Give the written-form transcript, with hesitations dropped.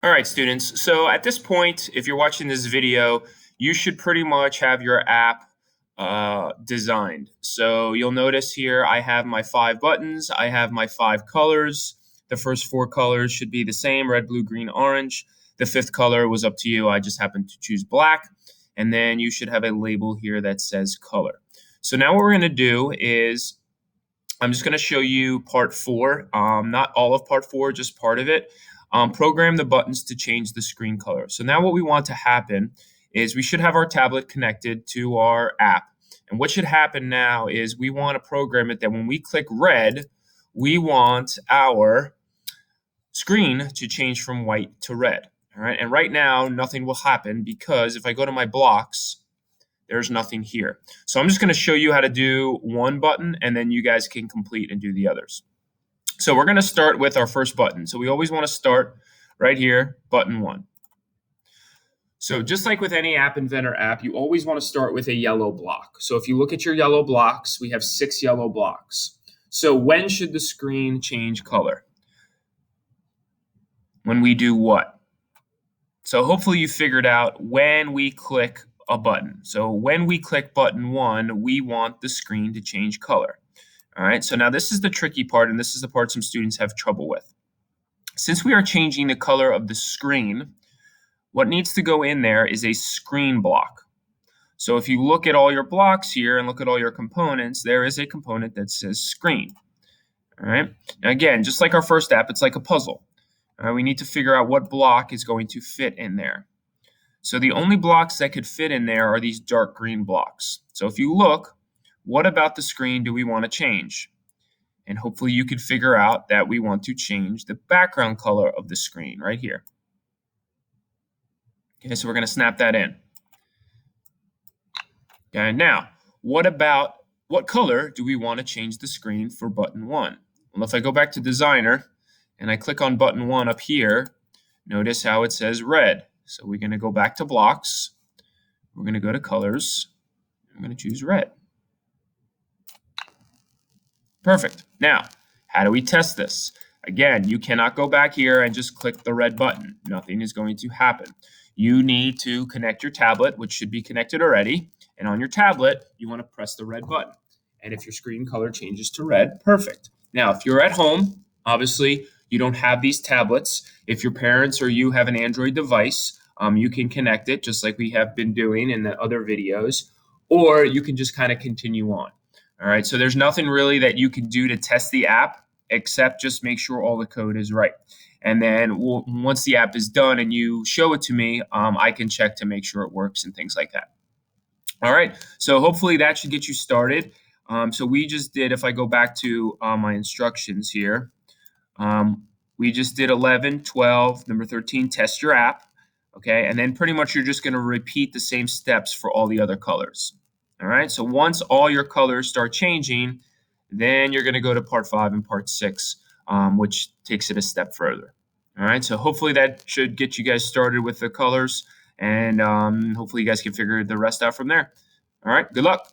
All right, students. So at this point, if you're watching this video, you should pretty much have your app designed. So you'll notice here I have my 5 buttons. I have my 5 colors. The first 4 colors should be the same: red, blue, green, orange. The fifth color was up to you. I just happened to choose black. And then you should have a label here that says color. So now what we're going to do is I'm just going to show you part 4, not all of part 4, just part of it. Program the buttons to change the screen color. So now what we want to happen is we should have our tablet connected to our app. And what should happen now is we want to program it that when we click red, we want our screen to change from white to red. All right. And right now, nothing will happen because if I go to my blocks, there's nothing here. So I'm just going to show you how to do one button, and then you guys can complete and do the others. So we're going to start with our first button. So we always want to start right here, button 1. So just like with any AppInventor app, you always want to start with a yellow block. So if you look at your yellow blocks, we have 6 yellow blocks. So when should the screen change color? When we do what? So hopefully you figured out when we click a button. So when we click button 1, we want the screen to change color. All right, so now this is the tricky part, and this is the part some students have trouble with. Since we are changing the color of the screen, what needs to go in there is a screen block. So if you look at all your blocks here and look at all your components, there is a component that says screen. All right, now again, just like our first app, it's like a puzzle. All right, we need to figure out what block is going to fit in there. So the only blocks that could fit in there are these dark green blocks. So if you look, what about the screen do we want to change? And hopefully you could figure out that we want to change the background color of the screen right here. Okay, so we're going to snap that in. Okay, now, what color do we want to change the screen for button 1? Well, if I go back to designer and I click on button 1 up here, notice how it says red. So we're going to go back to blocks. We're going to go to colors. I'm going to choose red. Perfect. Now, how do we test this? Again, you cannot go back here and just click the red button. Nothing is going to happen. You need to connect your tablet, which should be connected already. And on your tablet, you want to press the red button. And if your screen color changes to red, perfect. Now, if you're at home, obviously, you don't have these tablets. If your parents or you have an Android device, you can connect it just like we have been doing in the other videos, or you can just kind of continue on. All right, so there's nothing really that you can do to test the app except just make sure all the code is right. And then once the app is done and you show it to me, I can check to make sure it works and things like that. All right, so hopefully that should get you started. So we just did, if I go back to my instructions here, we just did 11, 12, number 13, test your app. Okay, and then pretty much you're just going to repeat the same steps for all the other colors. All right, so once all your colors start changing, then you're going to go to part 5 and part 6, which takes it a step further. All right, so hopefully that should get you guys started with the colors, and hopefully you guys can figure the rest out from there. All right, good luck.